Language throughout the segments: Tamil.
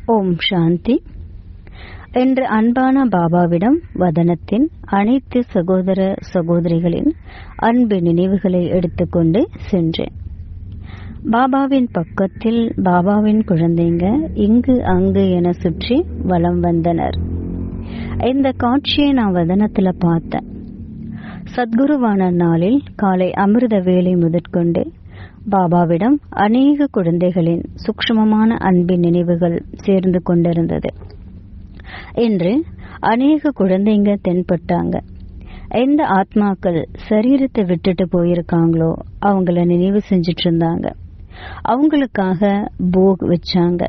ஓம் சாந்தி. இன்று அன்பான பாபாவிடம் வதனத்தின் அனைத்து சகோதர சகோதரிகளின் அன்பு நினைவுகளை எடுத்துக்கொண்டு சென்றேன். பாபாவின் பக்கத்தில் பாபாவின் குழந்தைங்க இங்கு அங்கு என சுற்றி வலம் வந்தனர். இந்த காட்சியை நான் வதனத்துல பார்த்தேன். சத்குருவான நாளில் காலை அமிர்த வேளை முதற்கொண்டு பாபாவிடம் அநேக குழந்தைகளின் சூக்ஷ்மமான அன்பின் நினைவுகள் சேர்ந்து கொண்டிருந்தது. இன்று அநேக குழந்தைங்க தென்பட்டாங்க. எந்த ஆத்மாக்கள் சரீரத்தை விட்டுட்டு போயிருக்காங்களோ அவங்கள நினைவு செஞ்சிட்டு இருந்தாங்க. அவங்களுக்காக போக் வச்சாங்க.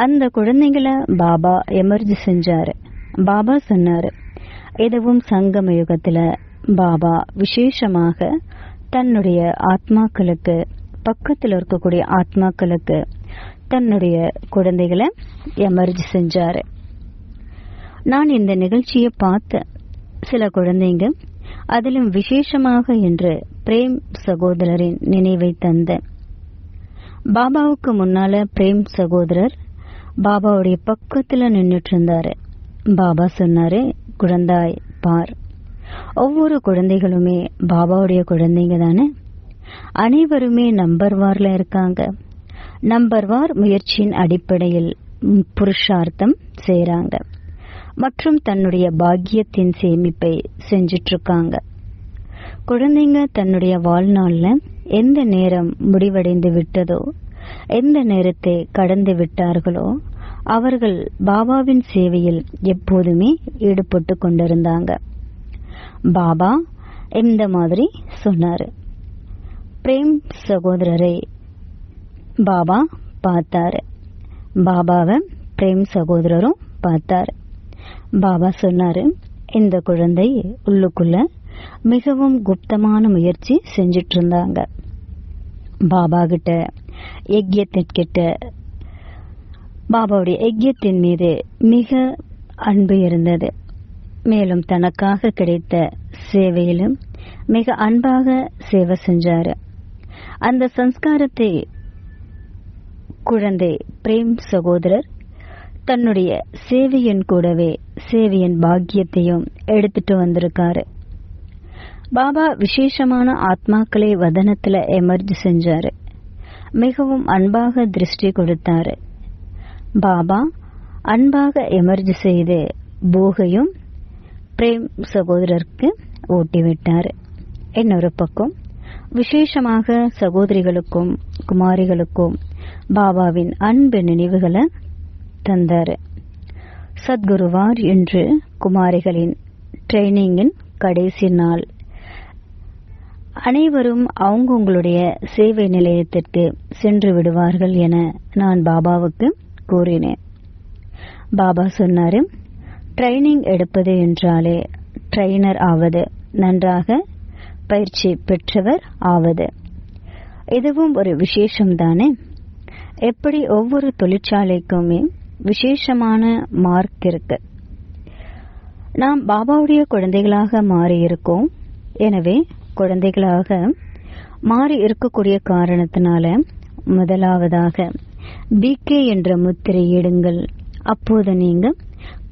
அந்த குழந்தைங்கள பாபா எமர்ஜி செஞ்சாரு. பாபா சொன்னாரு, இதுவும் சங்கம யுகத்துல பாபா விசேஷமாக தன்னுடைய ஆத்மாக்களுக்கு, பக்கத்தில் இருக்கக்கூடிய ஆத்மாக்களுக்கு தன்னுடைய குழந்தைகளை எமர்ஜி செஞ்சாரு. நான் இந்த நிகழ்ச்சியை பார்த்த சில குழந்தைங்க, அதிலும் விசேஷமாக என்று பிரேம் சகோதரரின் நினைவை தந்த பாபாவுக்கு முன்னால பிரேம் சகோதரர் பாபாவுடைய பக்கத்துல நின்றுட்டு இருந்தாரு. பாபா சொன்னாரு, குழந்தாய் பார், ஒவ்வொரு குழந்தைகளுமே பாபாவுடைய குழந்தைங்க தானே. அனைவருமே நம்பர் வார்ல இருக்காங்க. நம்பர் வார் முயற்சியின் அடிப்படையில் புருஷார்த்தம் செய்றாங்க மற்றும் தன்னுடைய பாக்கியத்தின் சேமிப்பை செஞ்சிட்டு இருக்காங்க. குழந்தைங்க தன்னுடைய வாழ்நாள்ல எந்த நேரம் முடிவடைந்து விட்டதோ, எந்த நேரத்தை கடந்து விட்டார்களோ, அவர்கள் பாபாவின் சேவையில் எப்போதுமே ஈடுபட்டு கொண்டிருந்தாங்க. பாபா இந்த மாதிரி சொன்னாரு. பிரேம் சகோதரரை பாபா பார்த்தாரு. பாபாவை பிரேம் சகோதரரும் பார்த்தாரு. பாபா சொன்னாரு, இந்த குழந்தை உள்ளுக்குள்ள மிகவும் குப்தமான முயற்சி செஞ்சிட்டு இருந்தாங்க. பாபா கிட்ட யஜ்யத்திற்கிட்ட பாபாவுடைய யஜ்யத்தின் மீது மிக அன்பு இருந்தது. மேலும் தனக்காக கிடைத்த சேவையிலும் மிக அன்பாக சேவை செஞ்சாரு. அந்த சம்ஸ்காரத்தை குழந்தை பிரேம் சகோதரர் தன்னுடைய சேவையின் கூடவே சேவையின் பாக்கியத்தையும் எடுத்துட்டு வந்திருக்காரு. பாபா விசேஷமான ஆத்மாக்களை வதனத்துல எமர்ஜி செஞ்சாரு. மிகவும் அன்பாக திருஷ்டி கொடுத்தாரு. பாபா அன்பாக எமர்ஜி செய்து போகையும் பிரேம் சகோதரருக்கு ஓட்டிவிட்டாரு. இன்னொரு பக்கம் விசேஷமாக சகோதரிகளுக்கும் குமாரிகளுக்கும் பாபாவின் அன்பு நினைவுகளை தந்தாரு. சத்குருவார் என்று குமாரிகளின் ட்ரைனிங்கின் கடைசி நாள். அனைவரும் அவங்களுடைய சேவை நிலையத்திற்கு சென்று விடுவார்கள் என நான் பாபாவுக்கு கூறினேன். பாபா சொன்னாரு, ட்ரைனிங் எடுப்பது என்றாலே ட்ரைனர் ஆவது, நன்றாக பயிற்சி பெற்றவர் ஆவது. இதுவும் ஒரு விசேஷம்தானே. எப்படி ஒவ்வொரு தொழிற்சாலைக்குமே விசேஷமான மார்க் இருக்கு. நாம் பாபாவுடைய குழந்தைகளாக மாறி இருக்கோம். எனவே குழந்தைகளாக மாறி இருக்கக்கூடிய காரணத்தினால முதலாவதாக பிகே என்ற முத்திரையிடுங்கள். அப்போது நீங்க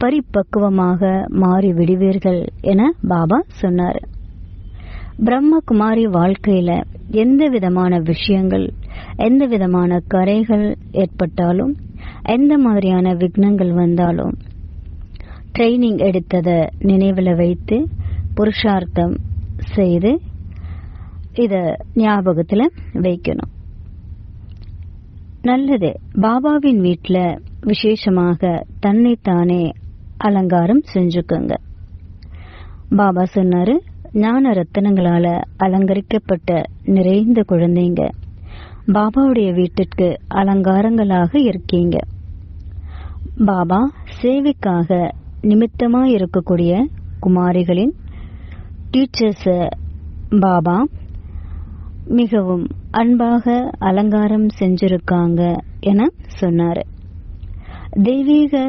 பரிபக்குவமாக மாறி விடுவீர்கள் என பாபா சொன்னார். பிரம்மகுமாரி வாழ்க்கையில எந்த விதமான விஷயங்கள், எந்த விதமான கரைகள் ஏற்பட்டாலும், எந்த மாதிரியான விக்னங்கள் வந்தாலும் ட்ரைனிங் எடுத்தத நினைவில் வைத்து புருஷார்த்தம் செய்து இத ஞாபகத்துல வைக்கணும். நல்லது. பாபாவின் வீட்டுல விசேஷமாக தன்னைத்தானே அலங்காரம் செஞ்சுக்கோங்க. பாபா சொன்னாரு, ஞான ரத்தினங்களால அலங்கரிக்கப்பட்ட நிறைந்த குழந்தைங்க பாபாவுடைய வீட்டிற்கு அலங்காரங்களாக இருக்கீங்க. பாபா சேவைக்காக நிமித்தமா இருக்கக்கூடிய குமாரிகளின் டீச்சர்ஸ பாபா மிகவும் அன்பாக அலங்காரம் செஞ்சிருக்காங்க என சொன்னாரு. தெய்வீக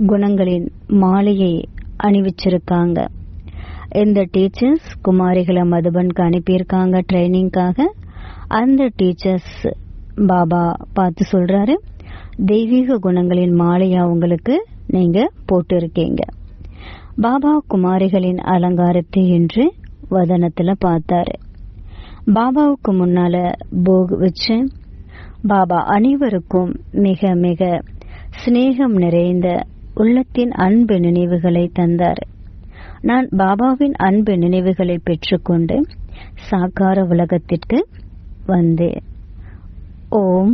குணங்களின் மாலையை அணிவிச்சிருக்காங்க. இந்த டீச்சர்ஸ் குமாரிகளை மதுபனுக்கு அனுப்பியிருக்காங்க ட்ரைனிங்காக. அந்த டீச்சர்ஸ் பாபா பார்த்து சொல்றாரு, தெய்வீக குணங்களின் மாலையா உங்களுக்கு நீங்க போட்டு இருக்கீங்க. பாபா குமாரிகளின் அலங்காரத்தை என்று வதனத்துல பார்த்தாரு. பாபாவுக்கு முன்னால போக் வச்சு பாபா அனைவருக்கும் மிக மிக சிநேகம் நிறைந்த உள்ளத்தின் அன்பு நினைவுகளை தந்தார். நான் பாபாவின் அன்பு நினைவுகளை பெற்றுக்கொண்டு சாக்கார உலகத்திற்கு வந்தேன். ஓம்